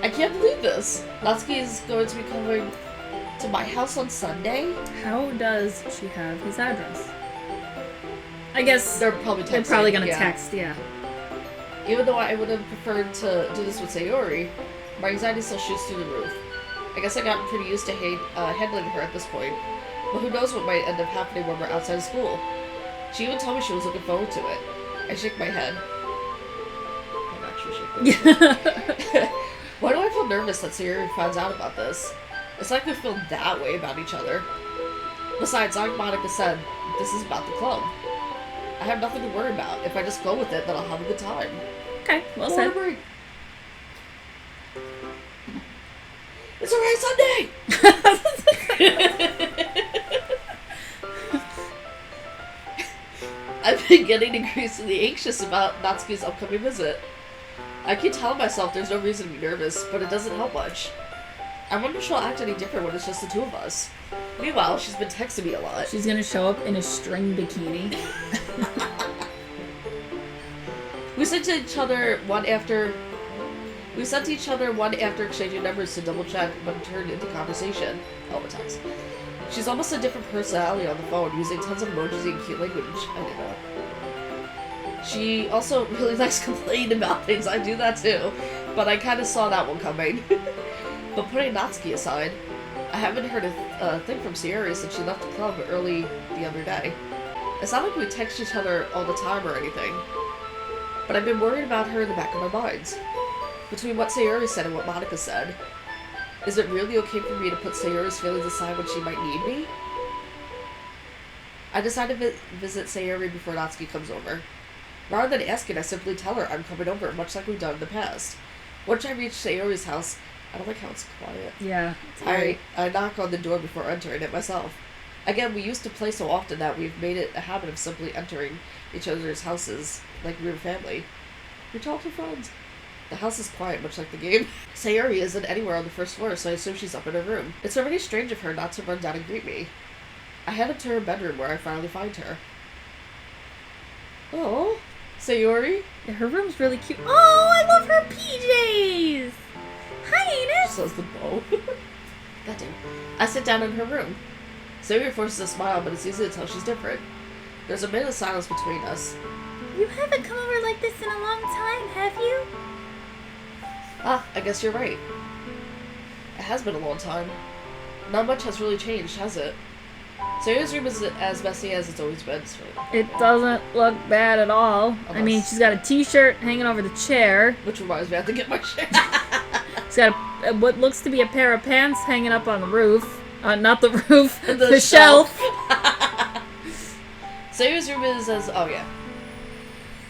I can't believe this. Natsuki is going to be coming to my house on Sunday? How does she have his address? I guess they're probably texting. They're probably gonna text, yeah. Even though I would have preferred to do this with Sayori, my anxiety still shoots through the roof. I guess I got pretty used to handling her at this point, but who knows what might end up happening when we're outside of school. She even told me she was looking forward to it. I shake my head. I'm actually shaking my head. Why do I feel nervous that Sayori finds out about this? It's like we feel that way about each other. Besides, like Monica said, this is about the club. I have nothing to worry about. If I just go with it, then I'll have a good time. Okay, well said. It's alright Sunday! I've been getting increasingly anxious about Natsuki's upcoming visit. I keep telling myself there's no reason to be nervous, but it doesn't help much. I wonder if she'll act any different when it's just the two of us. Meanwhile, she's been texting me a lot. She's gonna show up in a string bikini. We sent to each other one after exchanging numbers to double check when it turned into conversation. Oh, a text. She's almost a different personality on the phone, using tons of emojis and cute language. I didn't know. She also really likes complaining about things. I do that too, but I kind of saw that one coming. But putting Natsuki aside, I haven't heard a thing from Sayori since she left the club early the other day. It's not like we text each other all the time or anything, but I've been worried about her in the back of our minds. Between what Sayori said and what Monica said, is it really okay for me to put Sayori's feelings aside when she might need me? I decided to visit Sayori before Natsuki comes over. Rather than asking, I simply tell her I'm coming over, much like we've done in the past. Once I reach Sayori's house, I don't like how it's quiet. Yeah. I knock on the door before entering it myself. Again, we used to play so often that we've made it a habit of simply entering each other's houses like we were family. We're childhood friends. The house is quiet, much like the game. Sayori isn't anywhere on the first floor, so I assume she's up in her room. It's already strange of her not to run down and greet me. I head up to her bedroom where I finally find her. Oh, Sayori? Yeah, her room's really cute. Oh, I love her PJs! Hi, Ines! Says the bow. Goddamn. I sit down in her room. Sayori forces a smile, but it's easy to tell she's different. There's a minute of silence between us. You haven't come over like this in a long time, have you? Ah, I guess you're right. It has been a long time. Not much has really changed, has it? Sayori's room is as messy as it's always been. It's really it doesn't look bad at all. I mean, she's got a t-shirt hanging over the chair. Which reminds me, I have to get my shirt. She's got what looks to be a pair of pants hanging up on the roof. Not the roof, the shelf. Sayori's room is as... oh yeah.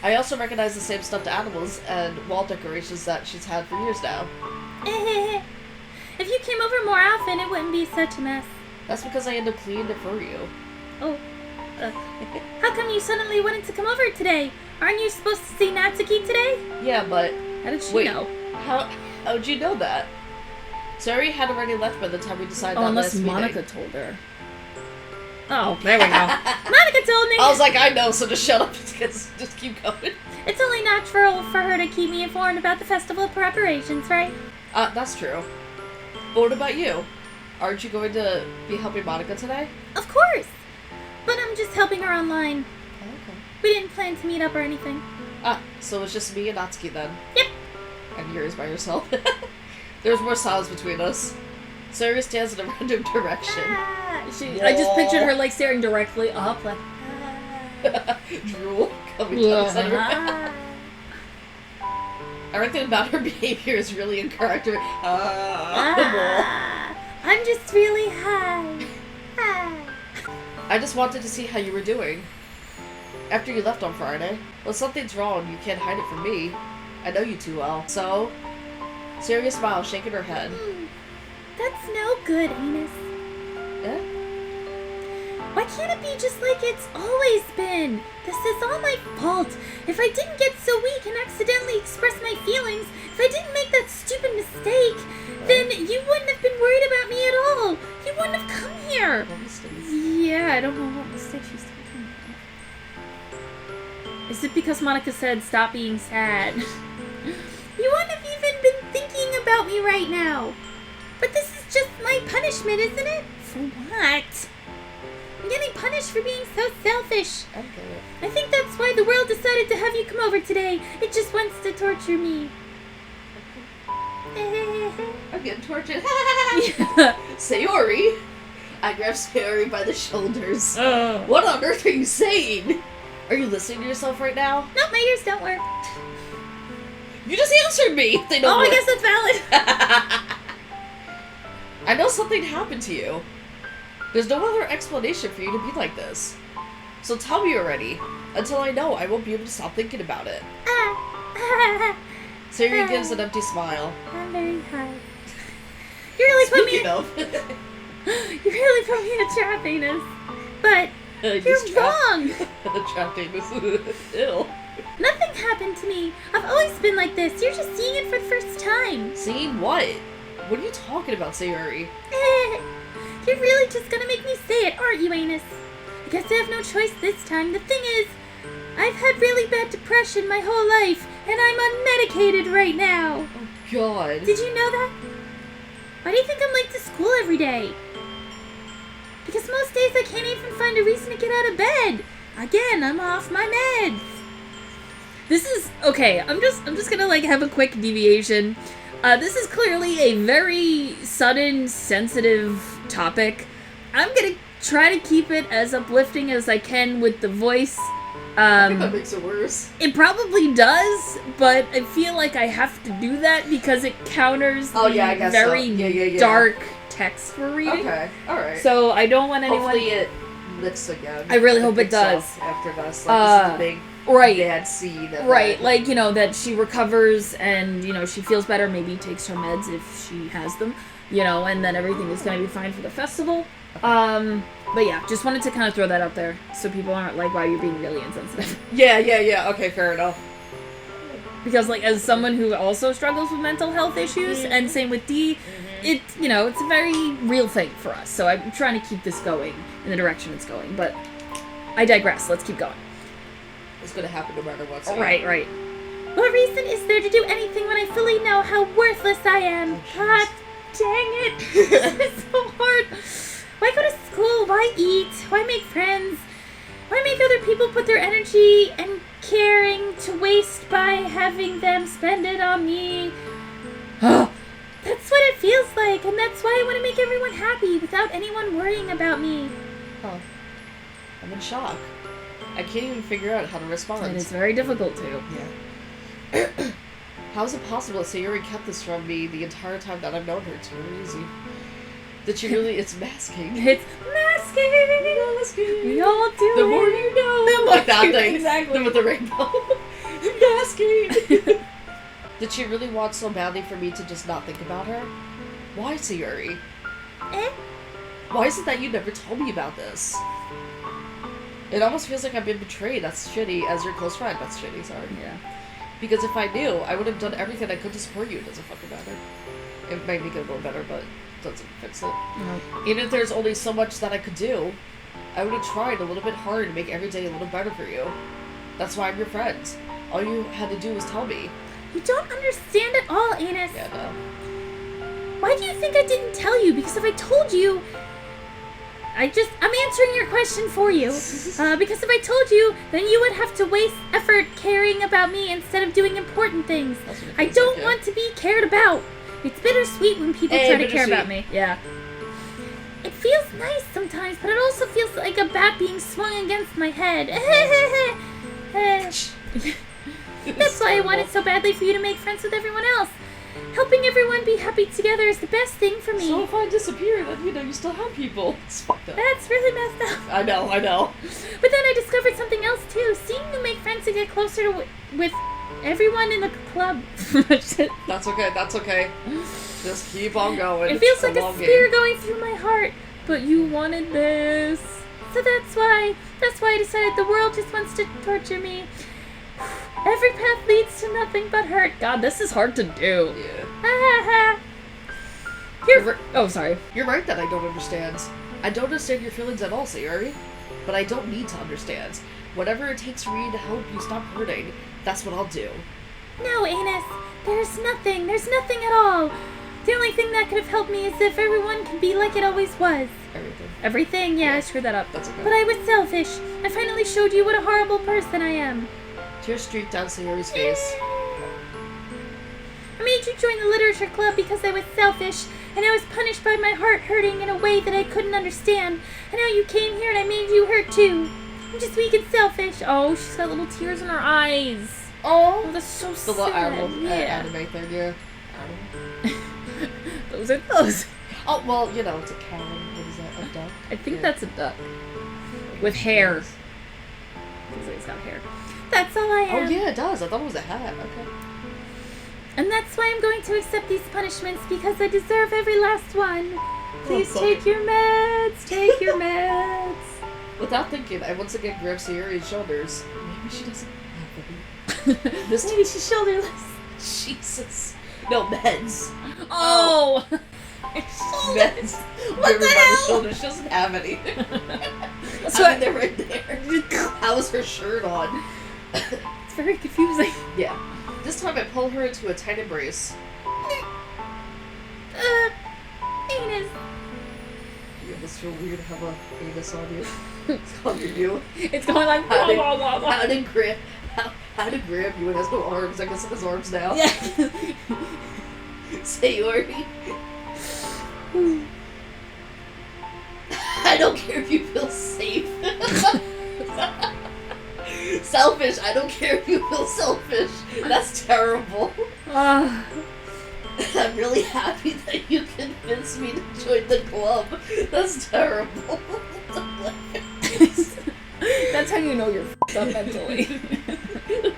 I also recognize the same stuffed animals and wall decorations that she's had for years now. If you came over more often, it wouldn't be such a mess. That's because I end up cleaning it for you. Oh. How come you suddenly wanted to come over today? Aren't you supposed to see Natsuki today? Yeah, but... how did she know? How'd you know that? Sayori had already left by the time we decided that unless last Monica told her. Oh, there we go. Monica told me! I was like, I know, so just shut up. Just keep going. It's only natural for her to keep me informed about the festival preparations, right? That's true. But what about you? Aren't you going to be helping Monica today? Of course! But I'm just helping her online. Oh, okay. We didn't plan to meet up or anything. So it's just me and Natsuki then? Yep. And yours by yourself. There's more silence between us. Sayori stands in a random direction. I just pictured her like staring directly up, like drool coming down the center. Everything about her behavior is really incorrect. I'm just really high. I just wanted to see how you were doing. After you left on Friday. Well, something's wrong. You can't hide it from me. I know you too well. So, Sayori smiles, shaking her head. That's no good, Ines. Eh? Why can't it be just like it's always been? This is all my fault. If I didn't get so weak and accidentally express my feelings, if I didn't make that stupid mistake, then you wouldn't have been worried about me at all. You wouldn't have come here. Yeah, I don't know what mistake she's talking about. Is it because Monica said stop being sad? You wouldn't have even been thinking about me right right now. But this is just my punishment, isn't it? For what? I'm getting punished for being so selfish. Okay. I think that's why the world decided to have you come over today. It just wants to torture me. I'm getting tortured. Yeah. Sayori! I grabbed Sayori by the shoulders. Oh. What on earth are you saying? Are you listening to yourself right now? No, my ears don't work. You just answered me! They don't Oh, work. I guess that's valid. I know something happened to you. There's no other explanation for you to be like this. So tell me already. Until I know, I won't be able to stop thinking about it. Sayori gives an empty smile. I'm very hard. You really put me Speaking in, of... you really put me in a trap, Anus. But you're wrong. Trapping is ill. Nothing happened to me. I've always been like this. You're just seeing it for the first time. Seeing what? What are you talking about, Sayori? You're really just gonna make me say it, aren't you, Anus? I guess I have no choice this time. The thing is, I've had really bad depression my whole life, and I'm unmedicated right now. Oh, God. Did you know that? Why do you think I'm late to school every day? Because most days I can't even find a reason to get out of bed. Again, I'm off my meds. This is okay. I'm just gonna like have a quick deviation. This is clearly a very sudden, sensitive topic. I'm gonna try to keep it as uplifting as I can with the voice. I think that makes it worse. It probably does, but I feel like I have to do that because it counters the very dark text we're reading. Okay, alright. So I don't want anyone... Hopefully it lifts again. I really hope it does. After this. Like, this is a big bad scene. Right, like, you know, that she recovers and, you know, she feels better, maybe takes her meds if she has them, you know, and then everything is going to be fine for the festival. But yeah, just wanted to kind of throw that out there so people aren't like, wow, you're being really insensitive. Yeah, okay, fair enough. Because, like, as someone who also struggles with mental health issues, and same with Dee, it, you know, it's a very real thing for us. So I'm trying to keep this going in the direction it's going. But I digress. Let's keep going. It's gonna happen no matter what. So Right. What reason is there to do anything when I fully know how worthless I am? God dang it. This is so hard. Why go to school? Why eat? Why make friends? Why make other people put their energy and caring to waste by having them spend it on me? That's what it feels like, and that's why I want to make everyone happy without anyone worrying about me. Huh. I'm in shock. I can't even figure out how to respond. And it's very difficult to. Yeah. How is it possible that Sayori kept this from me the entire time that I've known her? It's really easy. That she really, it's masking. It's masking! We all do The it. more you know. The more Like that you- thing. exactly. With the rainbow. Masking! Did she really want so badly for me to just not think about her? Why, Sayori? Why is it that you never told me about this? It almost feels like I've been betrayed. That's shitty. As your close friend. That's shitty, sorry. Yeah. Because if I knew, I would have done everything I could to support you. It doesn't fucking matter. It might make it a little better, but it doesn't fix it. No. Even if there's only so much that I could do, I would have tried a little bit harder to make every day a little better for you. That's why I'm your friend. All you had to do was tell me. You don't understand at all, Anus. Yeah, no. Why do you think I didn't tell you? Because if I told you... I'm answering your question for you. Because if I told you, then you would have to waste effort caring about me instead of doing important things. I don't want to be cared about. It's bittersweet when people try to care about me. Yeah. It feels nice sometimes, but it also feels like a bat being swung against my head. That's why I wanted so badly for you to make friends with everyone else. Helping everyone be happy together is the best thing for me. So if I disappear, then, you know, you still have people. It's fucked up. That's really messed up. I know. But then I discovered something else, too. Seeing you make friends and get closer to with everyone in the club. That's okay. Just keep on going. It feels It's like a long spear game. going through my heart. But you wanted this. So that's why I decided the world just wants to torture me. Every path leads to nothing but hurt. God, this is hard to do. Yeah. Oh, sorry. You're right that I don't understand. I don't understand your feelings at all, Sayori. But I don't need to understand. Whatever it takes for me to help you stop hurting, that's what I'll do. No, Anus. There's nothing at all. The only thing that could have helped me is if everyone could be like it always was. Everything. Everything? Yeah, I screwed that up. That's okay. But I was selfish. I finally showed you what a horrible person I am. Tears streaked down Sayori's face. I made you join the literature club because I was selfish, and I was punished by my heart hurting in a way that I couldn't understand. And now you came here and I made you hurt too. I'm just weak and selfish. Oh, she's got little tears in her eyes. Oh, that's so sad. The little anime thing, yeah. Those are those. Oh, well, you know, it's a cow. What is that, a duck? I think that's a duck. With hair. Looks like it's got hair. That's all I am. Oh, yeah, it does. I thought it was a hat. Okay. And that's why I'm going to accept these punishments, because I deserve every last one. Please take your meds. Take your meds. Without thinking, I once again grabbed Sayori's shoulders. Maybe she doesn't have them. Maybe she's shoulderless. Jesus. No, meds. Oh! Meds. What the hell? The shoulder. She doesn't have any. So I mean, they're right there. How's her shirt on? It's very confusing. Yeah. This time I pull her into a tight embrace. Anus. Yeah, this feel weird to have a anus on you. It's on you. It's going like wah, wah, wah, wah. How to grab you? It has no arms. I guess it has arms now. Yeah. Sayori. I don't care if you feel safe. Selfish. I don't care if you feel selfish. That's terrible. I'm really happy that you convinced me to join the club. That's terrible. That's how you know you're f***ed up mentally.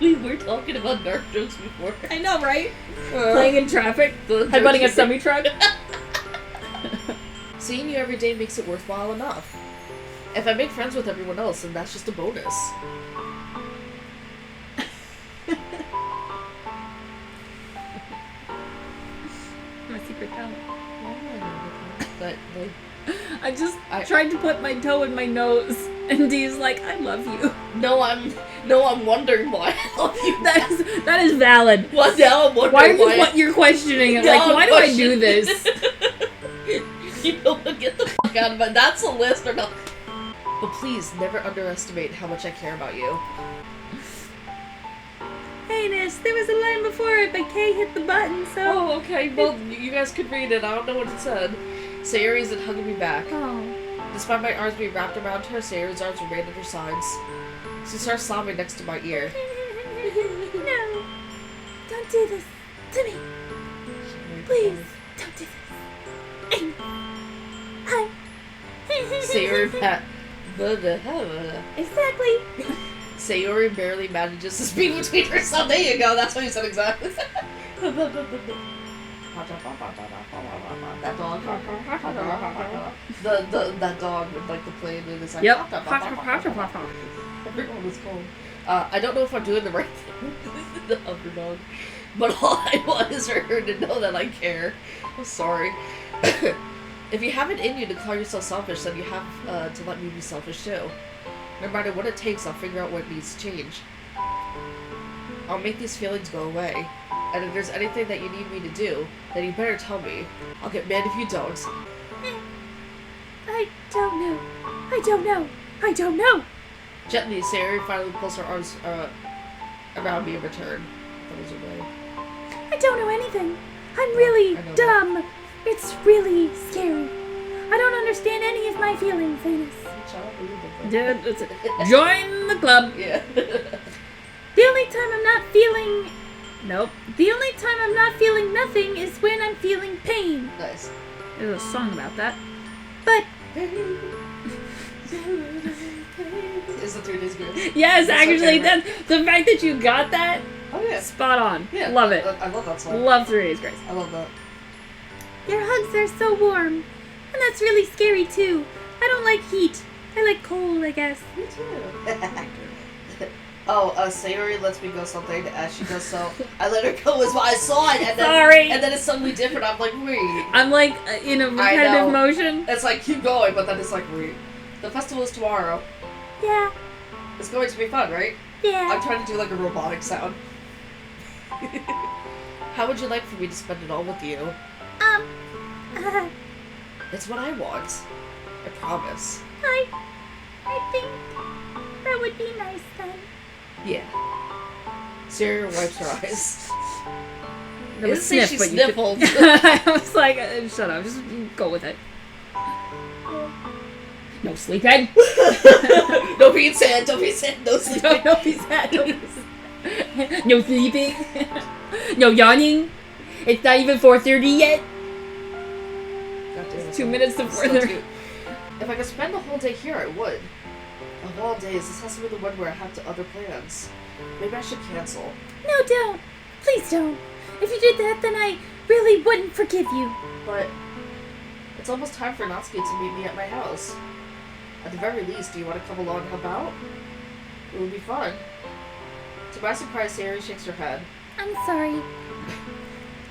We were talking about dark jokes before. I know, right? Playing in traffic, headbutting a semi-truck. Seeing you every day makes it worthwhile enough. If I make friends with everyone else, then that's just a bonus. My secret talent. But, I tried to put my toe in my nose, and Dee's like, I love you. No, I'm wondering why I love you. That is valid. Well, now I'm wondering why you're questioning it. Like, why do I do this? You don't get the fuck out of it. That's a list or not. But please, never underestimate how much I care about you. Anus, there was a line before it, but Kay hit the button, so... Oh, okay. Well, you guys could read it. I don't know what it said. Sayori isn't hugging me back. Oh. Despite my arms being wrapped around her, Sayori's arms remained at her sides. She starts sobbing next to my ear. No. Don't do this to me. Please, don't do this. Sayori pat. Exactly. Sayori barely manages to speak between herself. There you go. That's what you said exactly. That dog. That dog with like the plane and it's like. Yep. Everyone was cold. I don't know if I'm doing the right thing. The underdog. But all I want is for her to know that I care. I'm sorry. If you have it in you to call yourself selfish, then you have to let me be selfish too. No matter what it takes, I'll figure out what needs to change. I'll make these feelings go away. And if there's anything that you need me to do, then you better tell me. I'll get mad if you don't. I don't know. I don't know. I don't know. Gently, Sayori finally pulls her arms around me in return. That was away. I don't know anything. I'm really dumb. That. It's really scary. I don't understand any of my feelings, Anus. Join the club. Yeah. The only time I'm not feeling... Nope. The only time I'm not feeling nothing is when I'm feeling pain. Nice. There's a song about that. But... Is the 3 days good? Yes, actually, that's the fact that you got that. Oh yeah. Spot on. Yeah. Love it. I love that song. Love 3 Days Grace. I love that. Your hugs are so warm. And that's really scary too. I don't like heat. I like cold, I guess. Me too. Sayori lets me go something as she does so. I let her go as I saw it, and then, Sorry. And then it's suddenly different. I'm like, wait. I'm like in a repetitive motion. It's like, keep going, but then it's like, wait. The festival is tomorrow. Yeah. It's going to be fun, right? Yeah. I'm trying to do like a robotic sound. How would you like for me to spend it all with you? It's what I want. I promise. I think that would be nice then. Yeah. Sayori wipes her eyes. There was Didn't say sniff, she but sniffled. You could... I was like, shut up, just go with it. No sleeping. Don't be sad. Don't be sad. No sleeping. Don't be sad. Don't be sad. No sleeping. No yawning. It's not even 4:30 yet. Goddamn, 2 minutes to 4:30. If I could spend the whole day here, I would. Of all days, this has to be the one where I have other plans. Maybe I should cancel. No, don't. Please don't. If you did that, then I really wouldn't forgive you. But it's almost time for Natsuki to meet me at my house. At the very least, do you want to come along and help out? It would be fun. To my surprise, Sayori shakes her head. I'm sorry.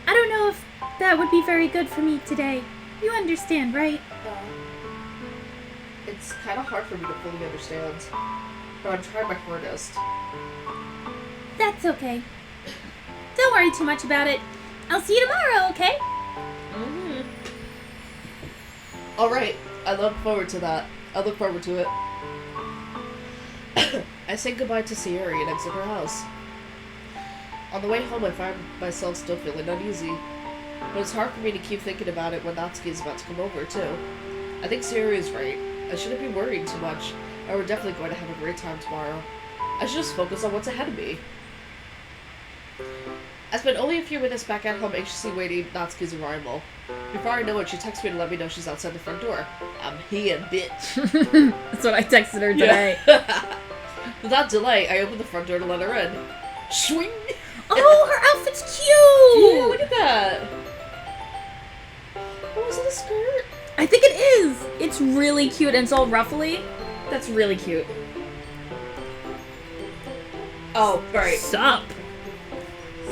I don't know if that would be very good for me today. You understand, right? It's kind of hard for me to fully understand, but I'm trying my hardest. That's okay. Don't worry too much about it. I'll see you tomorrow, okay? Mm-hmm. Alright, I look forward to that. I look forward to it. I say goodbye to Sayori and exit her house. On the way home, I find myself still feeling uneasy, but it's hard for me to keep thinking about it when Natsuki is about to come over, too. I think Sayori is right. I shouldn't be worrying too much, and we're definitely going to have a great time tomorrow. I should just focus on what's ahead of me. I spent only a few minutes back at home anxiously waiting Natsuki's arrival. Before I know it, she texts me to let me know she's outside the front door. I'm here, bitch. That's what I texted her today. Yeah. Without delay, I opened the front door to let her in. Swing! Oh, her outfit's cute! Yeah, look at that. Oh, is it a skirt? I think it is! It's really cute and it's all ruffly. That's really cute. Oh, right. Sup?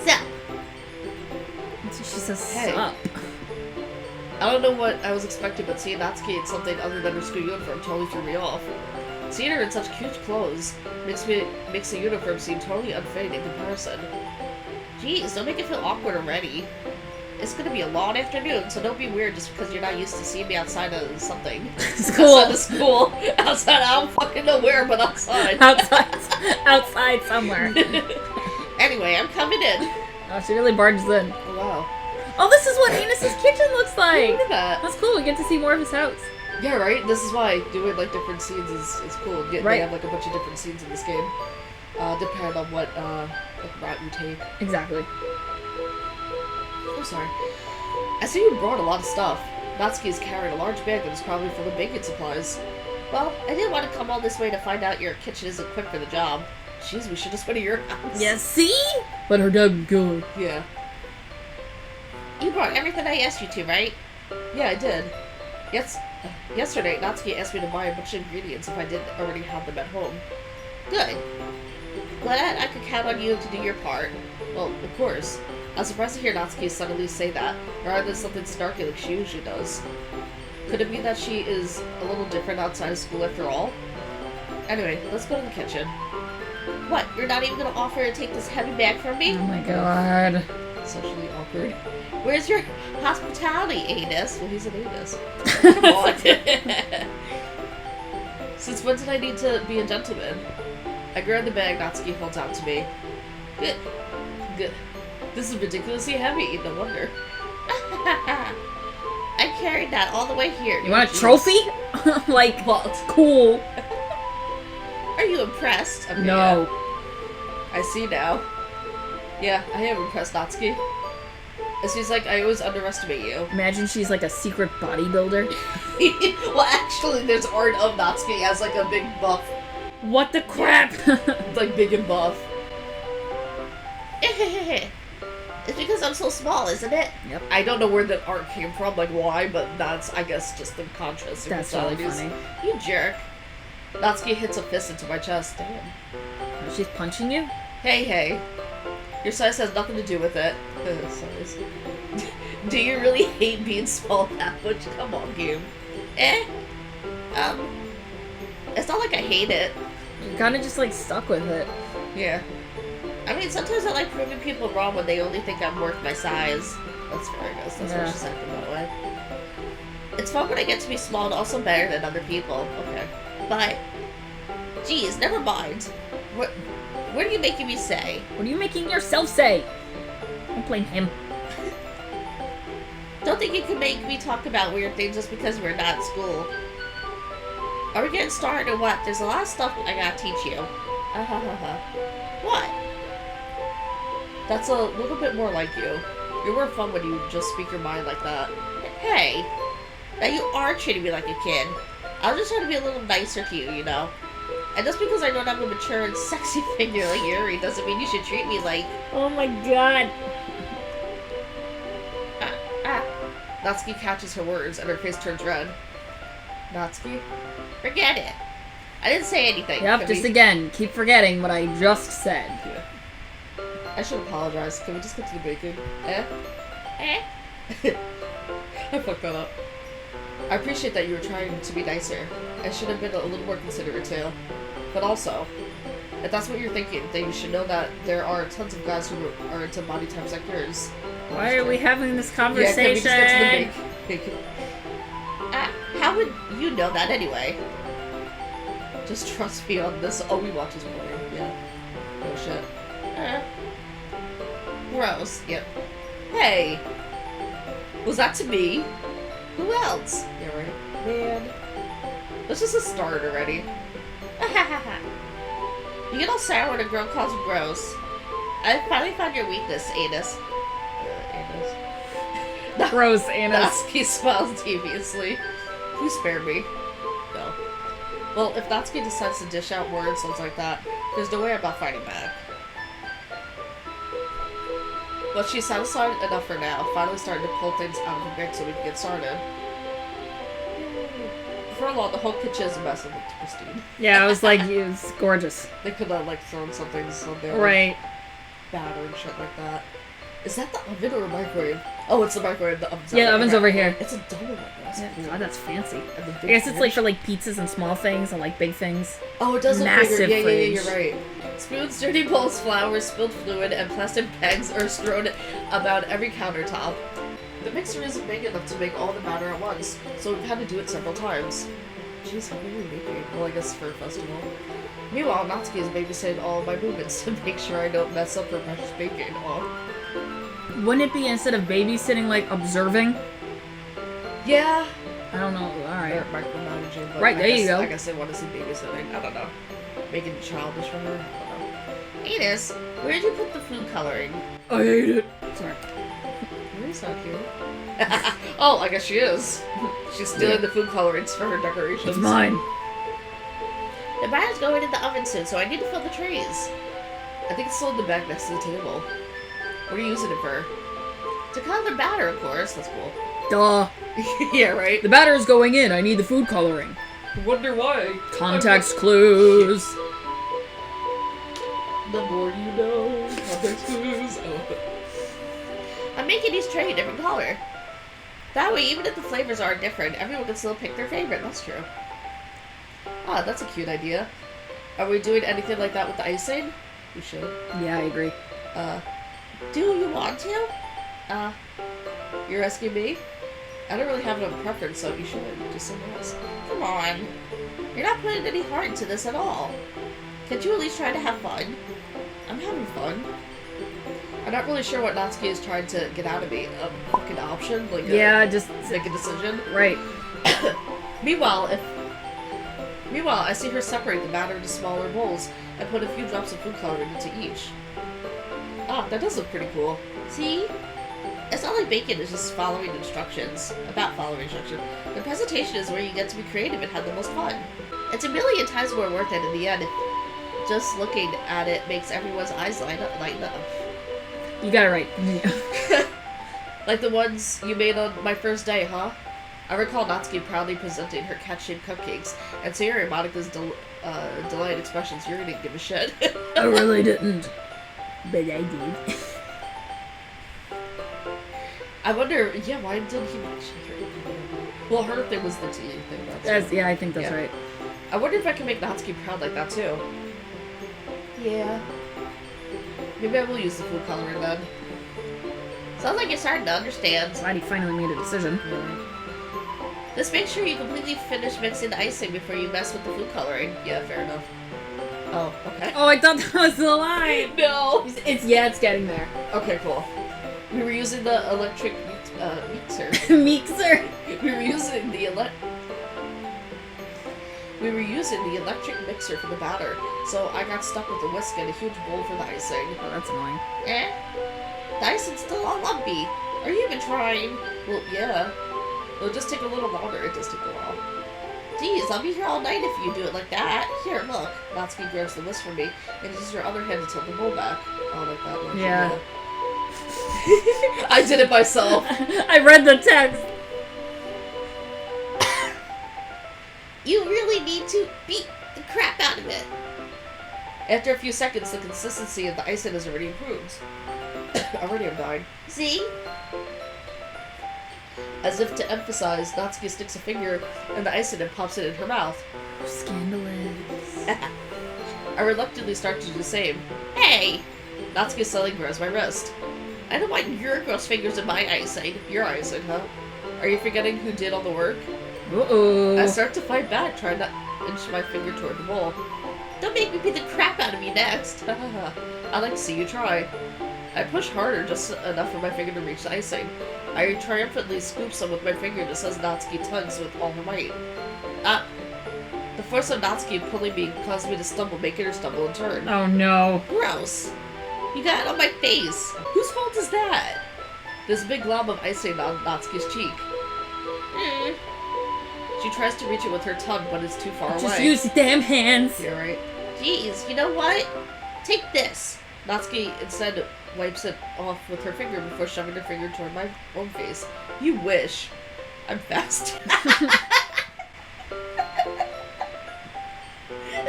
Sup. She says Hey. sup. I don't know what I was expecting, but seeing Natsuki in something other than her school uniform totally threw me off. Seeing her in such cute clothes makes the uniform seem totally unfitting in comparison. Jeez, don't make it feel awkward already. It's gonna be a long afternoon, so don't be weird just because you're not used to seeing me outside of something. School. Outside of school. Outside, I don't fucking know where, but outside. Outside somewhere. Anyway, I'm coming in. Oh, she really barges in. Oh, wow. Oh, this is what Anus's kitchen looks like! Look at that. That's cool, we get to see more of his house. Yeah, right? This is why doing, like, different scenes is cool. Right. They have, like, a bunch of different scenes in this game. Depending on what, route you take. Exactly. I'm sorry. I see you brought a lot of stuff. Natsuki is carrying a large bag that is probably full of baking supplies. Well, I didn't want to come all this way to find out your kitchen isn't equipped for the job. Jeez, we should just went to your house. Yeah, see? But her dad good. Yeah. You brought everything I asked you to, right? Yeah, I did. Yesterday, Natsuki asked me to buy a bunch of ingredients if I didn't already have them at home. Good. Glad I could count on you to do your part. Well, of course. I was surprised to hear Natsuki suddenly say that, rather than something snarky like she usually does. Could it be that she is a little different outside of school after all? Anyway, let's go to the kitchen. What, you're not even gonna offer to take this heavy bag from me? Oh my god. Socially awkward. Where's your hospitality, Anus? Well, he's an anus. Come on. Since when did I need to be a gentleman? I grab the bag Natsuki holds out to me. Good. Good. This is ridiculously heavy, no wonder. I carried that all the way here. You want a trophy? Like, What? cool. Are you impressed? Okay, No. yeah. I see now. Yeah, I am impressed, Natsuki. It seems like I always underestimate you. Imagine she's like a secret bodybuilder. Well, actually, there's art of Natsuki as like a big buff. What the crap? Like, big and buff. It's because I'm so small, isn't it? Yep. I don't know where the art came from, like why, but that's, I guess, just the contrast. of That's really personalities. funny. You jerk. Natsuki hits a fist into my chest. Damn. Oh, she's punching you? Hey. Your size has nothing to do with it. Size. Do you really hate being small that much? Come on, game. It's not like I hate it. You're kinda just like stuck with it. Yeah. I mean, sometimes I like proving people wrong when they only think I'm worth my size. That's fair, I guess. That's Yeah. why she's acting that way. It's fun when I get to be small and also better than other people. Okay. But, geez, never mind. What are you making me say? What are you making yourself say? Don't blame him. Don't think you can make me talk about weird things just because we're not at school. Are we getting started or what? There's a lot of stuff I gotta teach you. What? That's a little bit more like you. You're more fun when you just speak your mind like that. Hey, now you are treating me like a kid. I was just trying to be a little nicer to you, you know? And just because I don't have a mature and sexy figure like Yuri doesn't mean you should treat me like... Oh my god. Natsuki catches her words and her face turns red. Natsuki? Forget it. I didn't say anything. Yep, just again, keep forgetting what I just said. Yeah. I should apologize. Can we just get to the bacon? I fucked that up. I appreciate that you were trying to be nicer. I should have been a little more considerate too. But also, if that's what you're thinking, then you should know that there are tons of guys who are into body types like yours. Why are we having this Yeah, conversation? can we just get to the bacon? How would you know that anyway? Just trust me on this. Oh, we watch his morning. Yeah. Oh shit. Gross. Yep. Hey! Was that to me? Who else? Yeah, right. Man. That's just a start already. You get all sour when a girl calls you gross. I finally found your weakness, Anus. Anus. Gross, Anus. Natsuki smiles deviously. Please spare me. No. Well, if Natsuki decides to dish out more insults like that, there's no way I'm not fighting back. But she's satisfied enough for now, finally starting to pull things out of the mix so we can get started. For a while, the whole kitchen is a mess and looked pristine. Yeah, I was like, it's gorgeous. They could have, like, thrown some things on there. Right. Like, batter and shit like that. Is that the oven or a microwave? Oh, it's the microwave. The oven's Yeah, the oven's over here. It's a double one. That's Yeah, cool. God, that's fancy. And the I big guess it's like fridge. for like pizzas and small things and like big things. Oh, it does look massive bigger. Yeah, fridge. you're right. Spoons, dirty bowls, flour, spilled fluid, and plastic bags are strewn about every countertop. The mixer isn't big enough to make all the batter at once, so we've had to do it several times. Jeez, how are you making? Well, I guess for a festival. Meanwhile, Natsuki is babysitting all of my movements to make sure I don't mess up her precious baking. Oh. Wouldn't it be instead of babysitting, like observing? Yeah. I don't know. Alright. They're micromanaging, but Right, I there you guess- go. I guess they want to see babysitting. I don't know. Making it childish for her. I don't know. Anus, where did you put the food coloring? I hate it. Sorry. Mary's not here. Oh, I guess she is. She's stealing the food colorings for her decorations. It's mine. The batter's going in the oven soon, so I need to fill the trays. I think it's still in the bag next to the table. What are you using it for? To color the batter, of course. That's cool. Duh. Yeah, right? The batter is going in. I need the food coloring. Wonder why. Context clues. The more you know. Context clues. Oh. I'm making each tray a different color. That way, even if the flavors are different, everyone can still pick their favorite. That's true. Ah, that's a cute idea. Are we doing anything like that with the icing? We should. Yeah, I agree. Do you want to? You're asking me? I don't really have a preference, so you should just say yes. Come on. You're not putting any heart into this at all. Can't you at least try to have fun? I'm having fun. I'm not really sure what Natsuki is trying to get out of me. A fucking option? Like Just make a decision? right. Meanwhile, I see her separate the batter into smaller bowls and put a few drops of food coloring into each. Ah, that does look pretty cool. See? It's not like bacon is just following instructions. About following instructions. The presentation is where you get to be creative and have the most fun. It's a million times more worth it in the end if just looking at it makes everyone's eyes light up. You got it right. Like the ones you made on my first day, huh? I recall Natsuki proudly presenting her cat-shaped cupcakes, and Sayori and Monika's delighted expressions. You're gonna give a shit. I really didn't. But I did. I wonder, yeah, why didn't he mention her? Well, her thing was the tea thing. Yeah, I think that's Yeah. right. I wonder if I can make Natsuki proud like that, too. Yeah. Maybe I will use the food coloring then. Sounds like you're starting to understand. Glad he finally made a decision. Just make sure you completely finish mixing the icing before you mess with the food coloring. Yeah, fair enough. Oh, okay. Oh, I thought that was the line. No! It's getting there. Okay, cool. We were using the electric mixer. Mixer. We were using the electric mixer for the batter, so I got stuck with the whisk and a huge bowl for the icing. Oh, that's annoying. The icing's still all lumpy. Are you even trying? Well, yeah. It'll just take a little longer. It does take a while. Geez, I'll be here all night if you do it like that. Here, look. Natsuki grabs the whisk from me and uses her other hand to tilt the bowl back. Oh, like that one. Yeah. I did it myself. I read the text. You really need to beat the crap out of it. After a few seconds, the consistency of the icing has already improved. Already I'm dying. See? As if to emphasize, Natsuki sticks a finger in the icing and pops it in her mouth. Scandalous. I reluctantly start to do the same. Hey! Natsuki suddenly grabs my wrist. I don't want your gross fingers in my icing. Your icing, huh? Are you forgetting who did all the work? Uh-oh. I start to fight back, trying to inch my finger toward the bowl. Don't make me beat the crap out of you next. I'd like to see you try. I push harder, just enough for my finger to reach the icing. I triumphantly scoop some with my finger just as Natsuki tugs with all her might. The force of Natsuki pulling me caused me to stumble, making her stumble and turn. Oh no. Gross. You got it on my face. Whose fault is that? There's a big glob of icing on Natsuki's cheek. She tries to reach it with her tongue, but it's too far away. Just use your damn hands. You're right. Jeez, you know what? Take this. Natsuki instead wipes it off with her finger before shoving her finger toward my own face. You wish. I'm fast.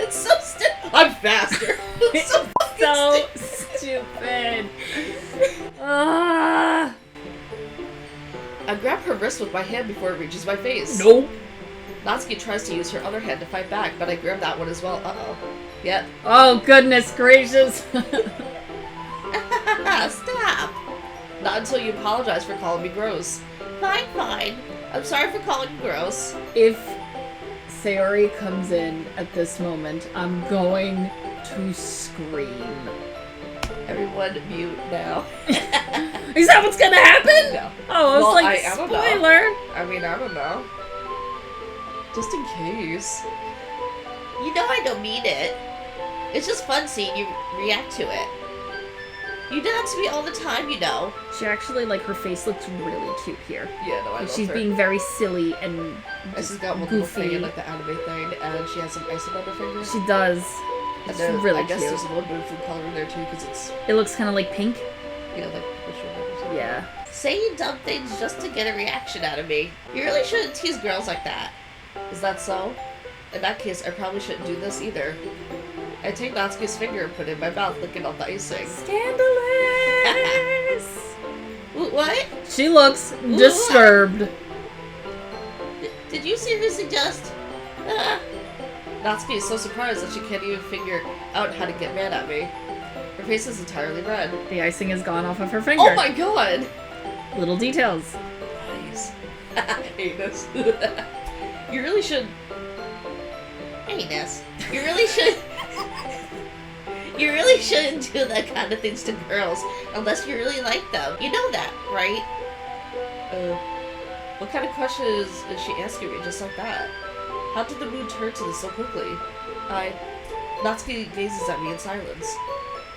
It's so stupid. I'm faster. It's so fucking So stupid. stupid. Ah. I grab her wrist with my hand before it reaches my face. Nope. Natsuki tries to use her other hand to fight back, but I grab that one as well. Uh-oh. Yep. Oh, goodness gracious. Stop. Not until you apologize for calling me gross. Fine. I'm sorry for calling you gross. If Sayori comes in at this moment, I'm going to scream. Everyone mute now. Is that what's gonna happen? No. Oh, it's Well, like I don't know. spoiler. I mean, I don't know. Just in case. You know I don't mean it. It's just fun seeing you react to it. You do that to me all the time, you know. She actually, like, her face looks really cute here. Yeah, no, I love She's her. being very silly and And she's got one goofy. little thing in like the anime thing, and she has some icing on her finger. She does. And It's then really I guess cute. there's a little bit of food coloring there too, because it's, It looks kind of like pink. you know, like visual or something. Yeah. Saying dumb things just to get a reaction out of me. You really shouldn't tease girls like that. Is that so? In that case, I probably shouldn't do this either. I take Natsuki's finger and put it in my mouth, licking off the icing. Scandalous. What? She looks disturbed. Did you seriously just... Natsuki is so surprised that she can't even figure out how to get mad at me. Her face is entirely red. The icing has gone off of her finger. Oh my god! Little details. Nice. I hate this. You really should... Anus. You really should... You really shouldn't do that kind of things to girls unless you really like them. You know that, right? What kind of questions is she asking me just like that? How did the mood turn to this so quickly? Natsuki gazes at me in silence.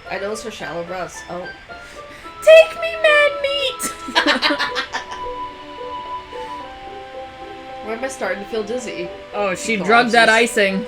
I notice her shallow breaths. Oh. Take me, mad meat! Why am I starting to feel dizzy? Oh, she Collapses. drugged that icing.